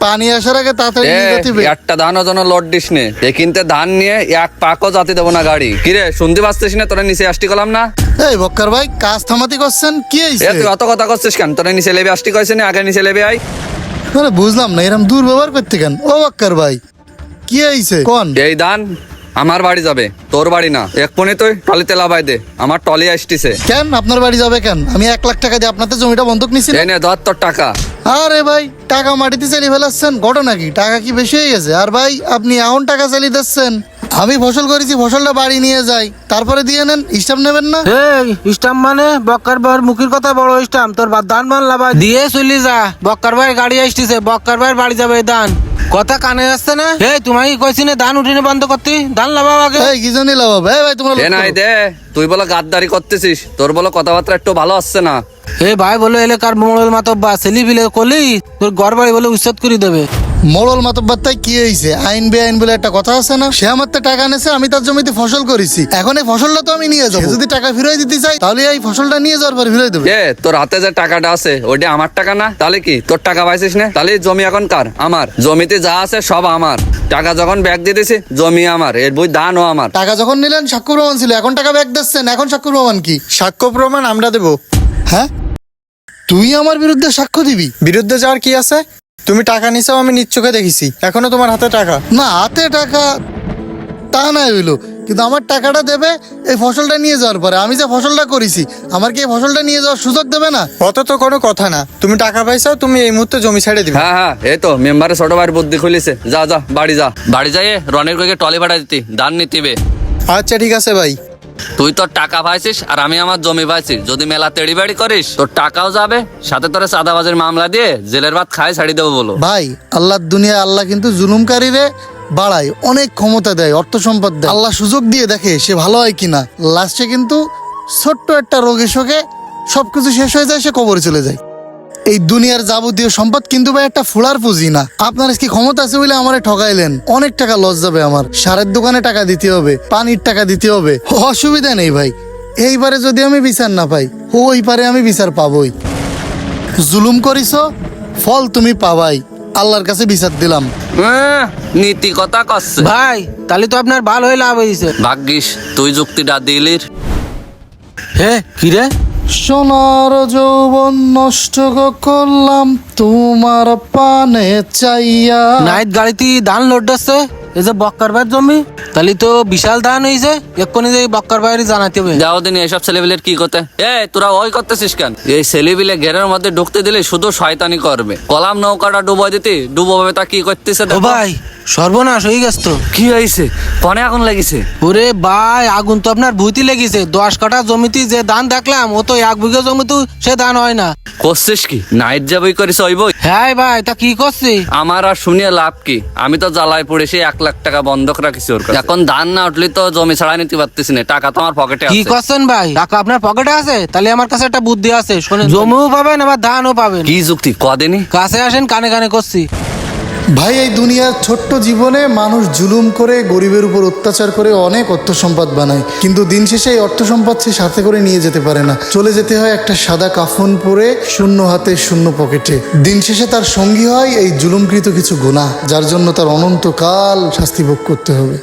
পানি আসার আগে তাড়াতাড়ি নিয়ে যেতে হবে। একটা ধানও যেন লোড দিস নে, এ কিনতে ধান নিয়ে এক পাকও যাতে দেবো না গাড়ি। কিরে শুনতে পাচ্ছিস না? তোরা নিচে আসতে করলাম না? এই বক্কর ভাই, কাজ থামাতি করছেন কি হইছে? তুই অত কথা করছিস কেন? তোরা নিচে লেবে আসতে কইছিস না? আগে নিচে লেবে আই। মানে বুঝলাম না এরকম দুর্ব্যবহার করতে কেন? ও বক্কর ভাই কি হইছে কোন? এই ধান আমার বাড়ি যাবে, তোর বাড়ি না। এক্ষুনি তুই টলিতে লাভাই দে, আমার টলি আসতেছে। কেন আপনার বাড়ি যাবে কেন? আমি 1 লাখ টাকা দিয়ে আপনাদের জমিটা বন্ধক নিছি। এই নে ধর তোর টাকা। আরে ভাই টাকা মাটিতে চালিয়ে ফেলাচ্ছেন, ঘটনা কি? টাকা কি বেশি হয়ে গেছে? আর ভাই আপনি এমন টাকা চালিয়ে দিচ্ছেন, আমি ফসল করেছি, ফসলটা বাড়ি নিয়ে যাই, তারপরে দিয়ে নেন, স্টাম্প নেবেন না? স্টাম্প মানে বক্কার ভাইয়ের মুখের কথা বড় স্টাম্প, তোর দান মান লাভাই দিয়ে চলি যা। বক্কার ভাই গাড়ি আসতেছে, বক্কার ভাইয়ের বাড়ি যাবে দান। কথা কানে আসছে না? তোমাকে কইছি না ধান উঠিনে বন্ধ করতে, ধান লাভাও আগে। কি জানি লাভ? ভাই তোমরা এ নাই দে, তুই বলো গাদ্দারি করতেছিস, তোর বলো কথাবার্তা একটু ভালো আসছে না। ভাই বলে এলাকার মোড়ল মাতব্বা ছেলি বিলে কলি তোর ঘর বাড়ি বলে উচ্ছেদ করে দেবে। মোড়ল মাতব্বার তাই কি হয়েছে? আইন বেআইন বলে একটা কথা আছে না? সে আমার তো টাকা নেছে, আমি তার জমিতে ফসল করেছি, এখন এই ফসলটা তো আমি নিয়ে যাবো। যদি টাকা ফিরিয়ে দিতে চাই তাহলে এই ফসলটা নিয়ে যাওয়ার পর ফিরিয়ে দেবে। তোর হাতে যে টাকাটা আছে ওইটা আমার টাকা না? তাহলে কি তোর টাকা পাইছিস না? তাহলে জমি এখন কার? আমার। জমিতে যা আছে সব আমার। টাকা যখন ব্যাগ দিয়ে দিছি, জমি আমার, এর বই ধানও আমার। টাকা যখন নিলেন সাক্ষ্য প্রমাণ ছিল, এখন টাকা ব্যাক দিচ্ছেন, এখন সাক্ষ্য প্রমাণ কি? সাক্ষ্য প্রমাণ আমরা দেব। হ্যাঁ, তুই আমার বিরুদ্ধে সাক্ষ্য দিবি? বিরুদ্ধে যাওয়ার কি আছে? তুমি টাকা নিছাও, আমি নিজ চোখে দেখেছি, এখনো তোমার হাতে টাকা। না হাতে টাকা তা না হইলো, কিন্তু আমার টাকাটা দেবে এই ফসলটা নিয়ে যাওয়ার পরে। আমি যে ফসলটা করেছি, আমার কি এই ফসলটা নিয়ে যাওয়ার সুযোগ দেবে না? অত তো কোনো কথা না, তুমি টাকা পাইছাও, তুমি এই মুহূর্তে জমি ছেড়ে দিবে। হ্যাঁ, এই তো মেম্বারের ছোট ভাইয়ের বুদ্ধি খুলেছে। যা যা বাড়ি যা, বাড়ি যাই রনের কইকে টলি ভাড়া দিতি, ধান নিতিবে। আচ্ছা ঠিক আছে ভাই। তুই তোর টাকা পাইছিস আর আমি আমার জমি পাইছি। যদি মেলা তেড়ি বাড়ি করিস তোর টাকাও যাবে, সাথে তোর চাঁদাবাজের মামলা দিয়ে জেলের ভাত খাই ছাড়ি দেবো বলো। ভাই আল্লাহর দুনিয়া, আল্লাহ কিন্তু জুলুমকারীরে বাড়ায়, অনেক ক্ষমতা দেয়, অর্থ সম্পদ দেয়। আল্লাহ সুযোগ দিয়ে দেখে সে ভালো হয় কিনা। লাস্টে কিন্তু ছোট্ট একটা রোগে শোকে সবকিছু শেষ হয়ে যায়, সে কবরে চলে যায়। এই দুনিয়ার যাবতীয় সম্পদ কিন্তু ভাই একটা ফুলার পুঁজি না। আপনার কি ক্ষমতা আছে বলে আমারে ঠকাইলেন, অনেক টাকা লস যাবে আমার। সারের দোকানে টাকা দিতে হবে, পানির টাকা দিতে হবে, অসুবিধা নেই ভাই। এইবারে যদি আমি বিচার না পাই, ওই পারে আমি বিচার পাবই। জুলুম করিস, ফল তুমি পাবাই। আল্লাহর কাছে বিচার দিলাম। নীতি কথা কচ্ছে ভাই তাহলে তো আপনার ভালো হয়ে লাভ হয়েছে। ভাগ্যিস তুই যুক্তিটা দিলির। কি রে? সোনার যৌবন নষ্ট করলাম তোমার পানে চাইয়া। নাইট গাড়িতে ধান লোড আছে, এই যে বক্কার ভাইয়ের জমি, তাহলে তো বিশাল ধান হয়েছে। এক্ষুনি যে বক্কার ভাইয়ের জানাতে হবে। যাও দিন এসব ছেলেবিলের কি করতে। তোরা ওই করতেছিস কেন? এই ছেলেবিলে ঘেরের মধ্যে ঢুকতে দিলে শুধু শয়তানি করবে। কলাম নৌকাটা ডুবাই দিতে ডুবোবে, তা কি করতেছে ও ভাই সর্বনাশ হয়ে গেছে তো। কি হয়েছে? কনে আগুন লেগেছে? ওরে ভাই আগুন তো আপনার ভুইতে লেগেছে। 10 কাঠা জমিতে যে ধান দেখলাম, ও তো 1 বিঘা জমিতে সে ধান হয় না। করছিস কি? নাইট যাবই করিস ওই বই? হ্যাঁ ভাই তা কি করছি? আমার আর শুনিয়ে লাভ কি? আমি তো জ্বালায় পড়ে সেই 1 লাখ টাকা বন্ধক রাখিছি ওর কাছে। এখন ধান না উঠলে তো জমি ছাড়া নিতে পারতেছি না। টাকা তো আমার পকেটে কি আছে। করছেন ভাই? টাকা আপনার পকেটে আছে? তাহলে আমার কাছে একটা বুদ্ধি আছে, শোনেন। জমিও পাবেন আবার ধানও পাবেন। কি যুক্তি কদিনই? কাছে আসেন, কানে কানে করছি। ভাই এই দুনিয়ার ছোট্ট জীবনে মানুষ জুলুম করে, গরিবের উপর অত্যাচার করে অনেক অর্থ সম্পদ বানায়, কিন্তু দিন শেষে এই অর্থ সম্পদ সে সাথে করে নিয়ে যেতে পারে না। চলে যেতে হয় একটা সাদা কাফন পরে, শূন্য হাতে শূন্য পকেটে। দিন শেষে তার সঙ্গী হয় এই জুলুমকৃত কিছু গুনাহ, যার জন্য তার অনন্তকাল শাস্তি ভোগ করতে হবে।